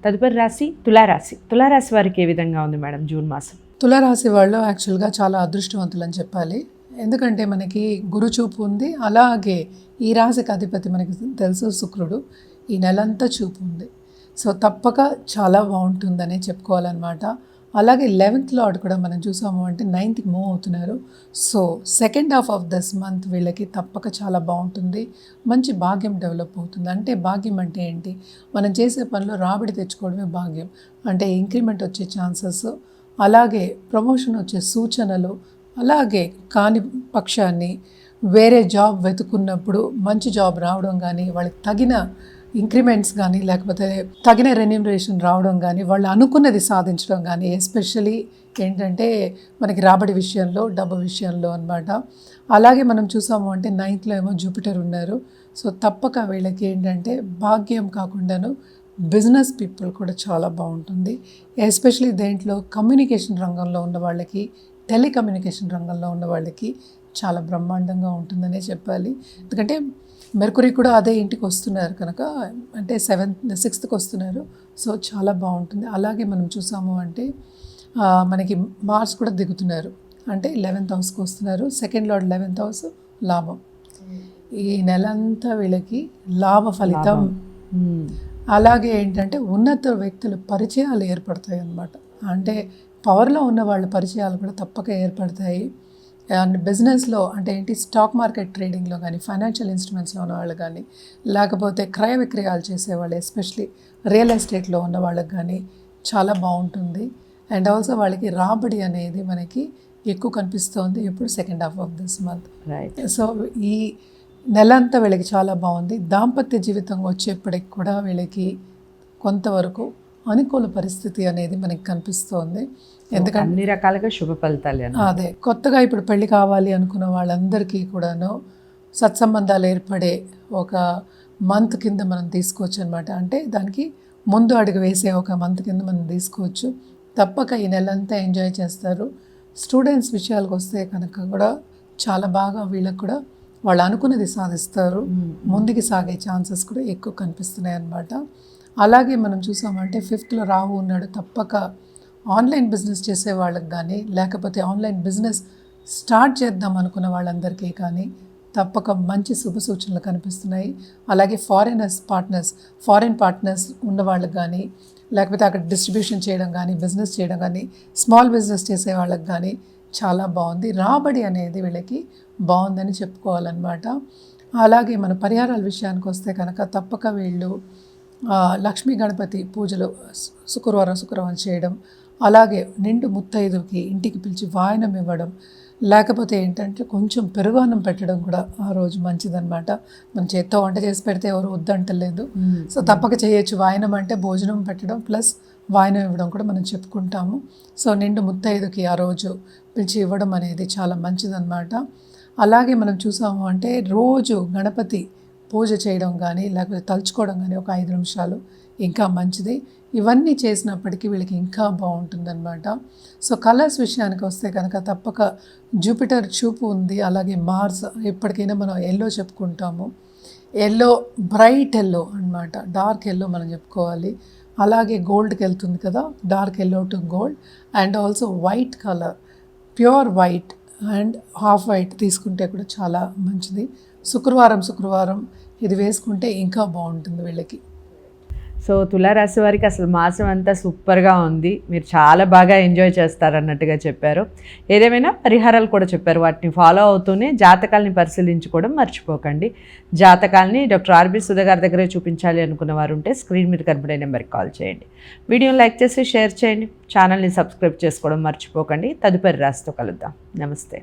తదుపరి రాశి తులారాశి. తులారాశి వారికి ఏ విధంగా ఉంది మేడం జూన్ మాసం? తులారాశి వాళ్ళు యాక్చువల్గా చాలా అదృష్టవంతులు అని చెప్పాలి. ఎందుకంటే మనకి గురుచూపు ఉంది, అలాగే ఈ రాశికి అధిపతి మనకి తెలుసు శుక్రుడు, ఈ నెలంతా చూపు ఉంది. సో తప్పక చాలా బాగుంటుందని చెప్పుకోవాలన్నమాట. అలాగే 11th లార్డ్ కూడా మనం చూసాము అంటే 9th మూవ్ అవుతున్నారు. So second half of this month వీళ్ళకి తప్పక చాలా బాగుంటుంది. మంచి భాగ్యం డెవలప్ అవుతుంది. అంటే భాగ్యం అంటే ఏంటి? మనం చేసే పనిలో రాబడి తెచ్చుకోవడమే భాగ్యం. అంటే ఇంక్రిమెంట్ వచ్చే ఛాన్సెస్, అలాగే ప్రమోషన్ వచ్చే సూచనలు, అలాగే కాని పక్షాన్ని వేరే జాబ్ వెతుకున్నప్పుడు మంచి జాబ్ రావడం కానీ, వాళ్ళకి తగిన ఇంక్రిమెంట్స్ కానీ, లేకపోతే తగిన రెన్యూమరేషన్ రావడం కానీ, వాళ్ళు అనుకున్నది సాధించడం కానీ, ఎస్పెషలీ ఏంటంటే మనకి రాబడి విషయంలో, డబ్బు విషయంలో అన్నమాట. అలాగే మనం చూసాము అంటే 9th ఏమో జూపిటర్ ఉన్నారు. సో తప్పక వీళ్ళకి ఏంటంటే భాగ్యం కాకుండాను బిజినెస్ పీపుల్ కూడా చాలా బాగుంటుంది. ఎస్పెషలీ దేంట్లో కమ్యూనికేషన్ రంగంలో ఉన్న వాళ్ళకి, టెలికమ్యూనికేషన్ రంగంలో ఉన్న వాళ్ళకి చాలా బ్రహ్మాండంగా ఉంటుందనే చెప్పాలి. ఎందుకంటే మెర్కురీ కూడా అదే ఇంటికి వస్తున్నారు కనుక, అంటే 6th వస్తున్నారు. సో చాలా బాగుంటుంది. అలాగే మనం చూసాము అంటే మనకి మార్స్ కూడా దిగుతున్నారు, అంటే 11th హౌస్కి వస్తున్నారు. సెకండ్ లార్డ్ 11th హౌస్ లాభం. ఈ నెలంతా వీళ్ళకి లాభ ఫలితం. అలాగే ఏంటంటే ఉన్నత వ్యక్తుల పరిచయాలు ఏర్పడతాయి అన్నమాట. అంటే పవర్లో ఉన్న వాళ్ళ పరిచయాలు కూడా తప్పక ఏర్పడతాయి. అండ్ బిజినెస్లో అంటే ఏంటి, స్టాక్ మార్కెట్ ట్రేడింగ్లో కానీ, ఫైనాన్షియల్ ఇన్స్ట్రుమెంట్స్లో ఉన్న వాళ్ళు కానీ, లేకపోతే క్రయ విక్రయాలు చేసేవాళ్ళు, ఎస్పెషలీ రియల్ ఎస్టేట్లో ఉన్న వాళ్ళకి కానీ చాలా బాగుంటుంది. అండ్ ఆల్సో వాళ్ళకి రాబడి అనేది మనకి ఎక్కువ కనిపిస్తుంది ఇప్పుడు second half of this month. Right. So ఈ నెలంతా వీళ్ళకి చాలా బాగుంది. దాంపత్య జీవితం వచ్చేప్పటికి కూడా వీళ్ళకి కొంతవరకు అనుకూల పరిస్థితి అనేది మనకి కనిపిస్తోంది. ఎందుకంటే అన్ని రకాలుగా శుభ ఫలితాలు. అదే కొత్తగా ఇప్పుడు పెళ్లి కావాలి అనుకున్న వాళ్ళందరికీ కూడాను సత్సంబంధాలు ఏర్పడే ఒక మంత్ కింద మనం తీసుకోవచ్చు అనమాట. అంటే దానికి ముందు అడుగు వేసే ఒక మంత్ కింద మనం తీసుకోవచ్చు. తప్పక ఈ నెలంతా ఎంజాయ్ చేస్తారు. స్టూడెంట్స్ విషయాలకు వస్తే కనుక కూడా చాలా బాగా వీళ్ళకి కూడా వాళ్ళు అనుకున్నది సాధిస్తారు. ముందుకు సాగే ఛాన్సెస్ కూడా ఎక్కువ కనిపిస్తున్నాయి అన్నమాట. అలాగే మనం చూసామంటే 5th రాహు ఉన్నాడు. తప్పక ఆన్లైన్ బిజినెస్ చేసే వాళ్ళకి కానీ, లేకపోతే ఆన్లైన్ బిజినెస్ స్టార్ట్ చేద్దాం అనుకున్న వాళ్ళందరికీ కానీ తప్పక మంచి శుభ సూచనలు కనిపిస్తున్నాయి. అలాగే ఫారిన్ పార్ట్నర్స్ ఉన్న వాళ్ళకి కానీ, లేకపోతే అక్కడ డిస్ట్రిబ్యూషన్ చేయడం కానీ, బిజినెస్ చేయడం కానీ, స్మాల్ బిజినెస్ చేసే వాళ్ళకి కానీ చాలా బాగుంది. రాబడి అనేది వీళ్ళకి బాగుందని చెప్పుకోవాలన్నమాట. అలాగే మన పరిహారాల విషయానికి వస్తే కనుక తప్పక వీళ్ళు లక్ష్మీ గణపతి పూజలు శుక్రవారం చేయడం, అలాగే నిండు ముత్తైదుకి ఇంటికి పిలిచి వాయనం ఇవ్వడం, లేకపోతే ఏంటంటే కొంచెం పెరుగన్నం పెట్టడం కూడా ఆ రోజు మంచిదన్నమాట. మన చేత్తో వంట చేసి పెడితే ఎవరు వద్దంటలేదు. సో తప్పక చేయొచ్చు. వాయనం అంటే భోజనం పెట్టడం ప్లస్ వాయనం ఇవ్వడం కూడా మనం చెప్పుకుంటాము. సో నిండు ముత్తైదుకి ఆ రోజు పిలిచి ఇవ్వడం అనేది చాలా మంచిదన్నమాట. అలాగే మనం చూసాము అంటే రోజు గణపతి పూజ చేయడం కానీ, లేకపోతే తలుచుకోవడం కానీ ఒక 5 నిమిషాలు ఇంకా మంచిది. ఇవన్నీ చేసినప్పటికీ వీళ్ళకి ఇంకా బాగుంటుందన్నమాట. సో కలర్స్ విషయానికి వస్తే కనుక తప్పక జూపిటర్ చూపు ఉంది. అలాగే మార్స్, ఎప్పటికైనా మనం ఎల్లో చెప్పుకుంటాము. ఎల్లో బ్రైట్ ఎల్లో అన్నమాట, డార్క్ ఎల్లో మనం చెప్పుకోవాలి. అలాగే గోల్డ్కి వెళ్తుంది కదా, dark yellow to gold. And also white colour, pure white and half white తీసుకుంటే కూడా చాలా మంచిది. శుక్రవారం ఇది వేసుకుంటే ఇంకా బాగుంటుంది వీళ్ళకి. సో తులారాశి వారికి అసలు మాసం అంతా సూపర్గా ఉంది. మీరు చాలా బాగా ఎంజాయ్ చేస్తారన్నట్టుగా చెప్పారు. ఏదేమైనా పరిహారాలు కూడా చెప్పారు. వాటిని ఫాలో అవుతూనే జాతకాలని పరిశీలించుకోవడం మర్చిపోకండి. జాతకాలని డాక్టర్ ఆర్బి సుధా గారి దగ్గరే చూపించాలి అనుకున్న వారు ఉంటే స్క్రీన్ మీద కనబడే నెంబర్కి కాల్ చేయండి. వీడియోని లైక్ చేసి షేర్ చేయండి. ఛానల్ని సబ్స్క్రైబ్ చేసుకోవడం మర్చిపోకండి. తదుపరి రాశితో కలుద్దాం. నమస్తే.